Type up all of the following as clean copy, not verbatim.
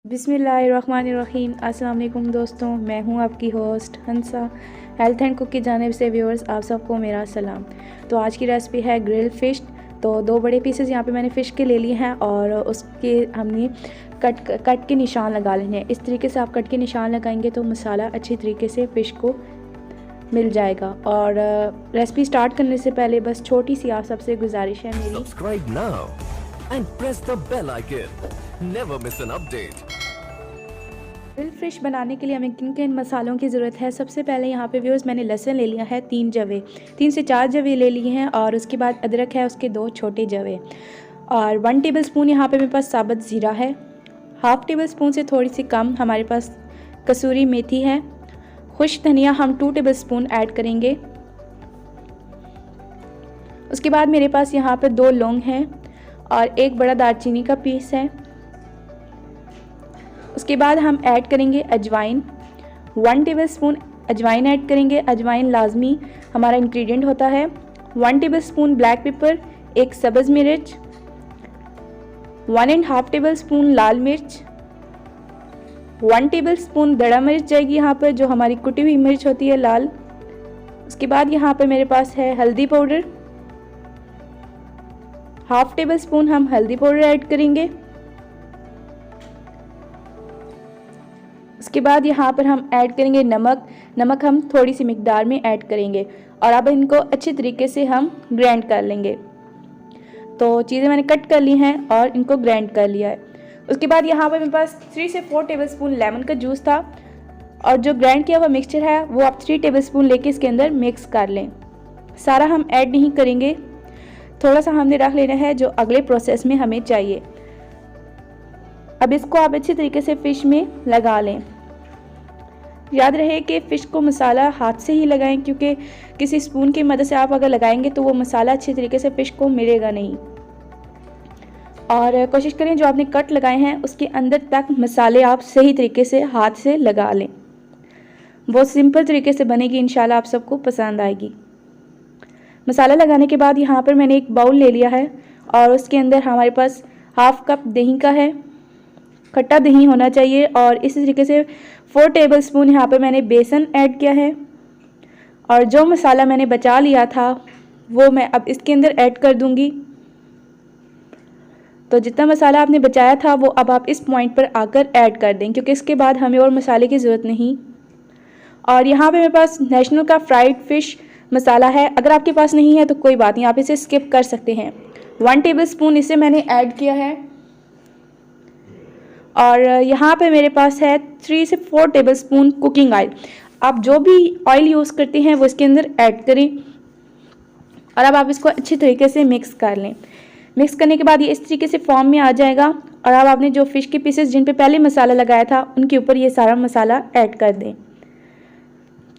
बिस्मिल्लाहिर्रहमानिर्रहीम। अस्सलाम वालेकुम दोस्तों, मैं हूं आपकी host Hansa. Health and cook की जानिब से व्यूअर्स आप सबको मेरा सलाम। तो आज की रेसिपी है ग्रिल फ़िश। तो 2 बड़े पीसेस यहाँ पे मैंने फ़िश के ले लिए हैं और उसके हमने कट के निशान लगा लेने हैं। इस तरीके से आप कट के निशान लगाएंगे तो मसाला अच्छी तरीके से फ़िश को मिल जाएगा। और रेसिपी स्टार्ट करने से पहले बस छोटी सी आप सबसे गुजारिश है मेरी, subscribe now and press the bell icon, never miss an update. Grill fish बनाने के लिए हमें किन किन मसालों की ज़रूरत है। सबसे पहले यहाँ पे व्यूअर्स मैंने लहसुन ले लिया है 3 जवे, 3 से 4 जवे ले लिए हैं। और उसके बाद अदरक है उसके 2 छोटे जवे। और 1 टेबलस्पून यहाँ पे मेरे पास साबुत ज़ीरा है। हाफ़ टेबलस्पून से थोड़ी सी कम हमारे पास कसूरी मेथी है। खुश्क धनिया हम 2 टेबलस्पून ऐड करेंगे। उसके बाद मेरे पास यहाँ पे 2 लौंग हैं और 1 बड़ा दालचीनी का पीस है। उसके बाद हम ऐड करेंगे अजवाइन, 1 टेबलस्पून अजवाइन ऐड करेंगे। अजवाइन लाजमी हमारा इंग्रेडिएंट होता है। 1 टेबलस्पून ब्लैक पेपर, 1 सब्ज़ मिर्च, 1.5 टेबलस्पून लाल मिर्च, 1 टेबलस्पून दड़ा मिर्च जाएगी यहाँ पर, जो हमारी कुटी हुई मिर्च होती है लाल। उसके बाद यहाँ पर मेरे पास है हल्दी पाउडर, हाफ़ टेबलस्पून हम हल्दी पाउडर ऐड करेंगे। उसके बाद यहाँ पर हम ऐड करेंगे नमक हम थोड़ी सी मिकदार में ऐड करेंगे। और अब इनको अच्छी तरीके से हम ग्राइंड कर लेंगे। तो चीज़ें मैंने कट कर ली हैं और इनको ग्राइंड कर लिया है। उसके बाद यहाँ पर मेरे पास 3 से 4 टेबलस्पून लेमन का जूस था। और जो ग्राइंड किया हुआ मिक्सचर है वो आप 3 टेबलस्पून लेके इसके अंदर मिक्स कर लें। सारा हम ऐड नहीं करेंगे, थोड़ा सा हमने रख लेना है जो अगले प्रोसेस में हमें चाहिए। अब इसको आप अच्छी तरीके से फ़िश में लगा लें। याद रहे कि फ़िश को मसाला हाथ से ही लगाएं, क्योंकि किसी स्पून की मदद से आप अगर लगाएंगे तो वो मसाला अच्छी तरीके से फ़िश को मिलेगा नहीं। और कोशिश करें जो आपने कट लगाए हैं उसके अंदर तक मसाले आप सही तरीके से हाथ से लगा लें। बहुत सिंपल तरीके से बनेगी, इंशाल्लाह आप सबको पसंद आएगी। मसाला लगाने के बाद यहाँ पर मैंने एक बाउल ले लिया है और उसके अंदर हमारे पास हाफ़ कप दही का है, खट्टा दही होना चाहिए। और इसी तरीके से 4 टेबलस्पून यहाँ पे मैंने बेसन ऐड किया है। और जो मसाला मैंने बचा लिया था वो मैं अब इसके अंदर ऐड कर दूंगी। तो जितना मसाला आपने बचाया था वो अब आप इस पॉइंट पर आकर ऐड कर दें, क्योंकि इसके बाद हमें और मसाले की ज़रूरत नहीं। और यहाँ पे मेरे पास नेशनल का फ्राइड फ़िश मसाला है, अगर आपके पास नहीं है तो कोई बात नहीं, आप इसे स्किप कर सकते हैं। 1 टेबलस्पून इसे मैंने ऐड किया है। और यहाँ पे मेरे पास है 3 से 4 टेबलस्पून कुकिंग ऑयल। आप जो भी ऑयल यूज़ करते हैं वो इसके अंदर ऐड करें। और अब आप इसको अच्छी तरीके से मिक्स कर लें। मिक्स करने के बाद ये इस तरीके से फॉर्म में आ जाएगा। और अब आपने जो फ़िश के पीसेस जिन पे पहले मसाला लगाया था उनके ऊपर ये सारा मसाला ऐड कर दें।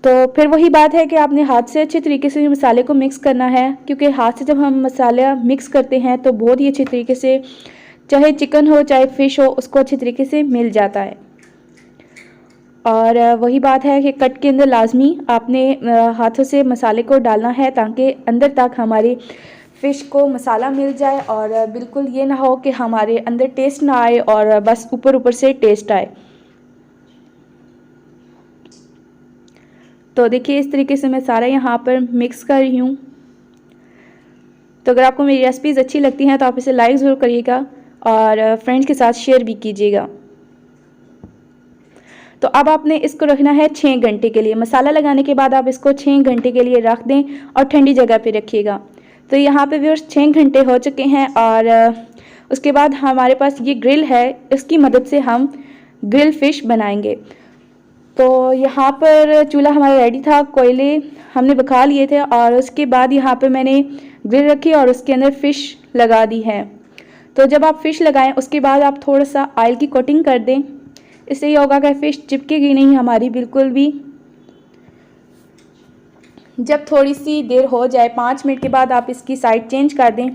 तो फिर वही बात है कि आपने हाथ से अच्छे तरीके से मसाले को मिक्स करना है, क्योंकि हाथ से जब हम मसाला मिक्स करते हैं तो बहुत ही अच्छे तरीके से, चाहे चिकन हो चाहे फ़िश हो, उसको अच्छे तरीके से मिल जाता है। और वही बात है कि कट के अंदर लाजमी आपने हाथों से मसाले को डालना है, ताकि अंदर तक हमारी फ़िश को मसाला मिल जाए। और बिल्कुल ये ना हो कि हमारे अंदर टेस्ट ना आए और बस ऊपर ऊपर से टेस्ट आए। तो देखिए इस तरीके से मैं सारा यहाँ पर मिक्स कर रही हूँ। तो अगर आपको मेरी रेसिपीज़ अच्छी लगती हैं तो आप इसे लाइक ज़रूर करिएगा और फ्रेंड्स के साथ शेयर भी कीजिएगा। तो अब आपने इसको रखना है 6 घंटे के लिए। मसाला लगाने के बाद आप इसको 6 घंटे के लिए रख दें और ठंडी जगह पे रखिएगा। तो यहाँ पे व्यूअर्स 6 घंटे हो चुके हैं। और उसके बाद हमारे पास ये ग्रिल है, इसकी मदद से हम ग्रिल फ़िश बनाएंगे। तो यहाँ पर चूल्हा हमारा रेडी था, कोयले हमने पका लिए थे। और उसके बाद यहाँ पर मैंने ग्रिल रखी और उसके अंदर फ़िश लगा दी है। तो जब आप फ़िश लगाएं उसके बाद आप थोड़ा सा ऑयल की कोटिंग कर दें। इससे ये होगा कि फ़िश चिपकेगी नहीं हमारी बिल्कुल भी। जब थोड़ी सी देर हो जाए 5 मिनट के बाद आप इसकी साइड चेंज कर दें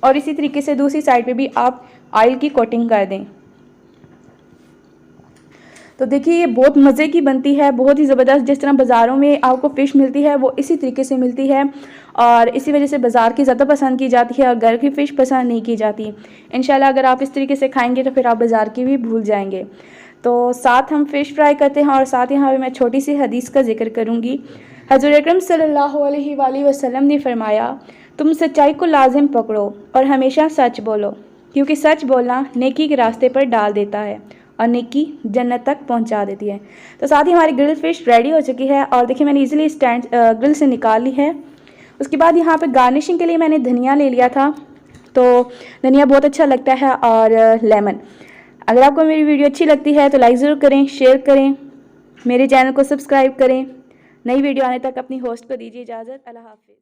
और इसी तरीके से दूसरी साइड पे भी आप ऑयल की कोटिंग कर दें। तो देखिए ये बहुत मज़े की बनती है, बहुत ही ज़बरदस्त। जिस तरह बाज़ारों में आपको फ़िश मिलती है वो इसी तरीके से मिलती है, और इसी वजह से बाज़ार की ज़्यादा पसंद की जाती है और घर की फ़िश पसंद नहीं की जाती। इंशाल्लाह अगर आप इस तरीके से खाएंगे तो फिर आप बाज़ार की भी भूल जाएंगे। तो साथ हम फ़िश फ्राई करते हैं, और साथ यहाँ पे मैं छोटी सी हदीस का जिक्र करूँगी। हज़रत अकरम सल्लल्लाहु अलैहि वसल्लम ने फरमाया, तुम सच्चाई को लाजिम पकड़ो और हमेशा सच बोलो, क्योंकि सच बोलना नेकी के रास्ते पर डाल देता है और नेकी जन्नत तक पहुंचा देती है। तो साथ ही हमारी ग्रिल फ़िश रेडी हो चुकी है, और देखिए मैंने इजीली स्टैंड ग्रिल से निकाल ली है। उसके बाद यहाँ पे गार्निशिंग के लिए मैंने धनिया ले लिया था, तो धनिया बहुत अच्छा लगता है, और लेमन। अगर आपको मेरी वीडियो अच्छी लगती है तो लाइक ज़रूर करें, शेयर करें, मेरे चैनल को सब्सक्राइब करें। नई वीडियो आने तक अपनी होस्ट को दीजिए इजाज़त। अल्लाह हाफ़िज़।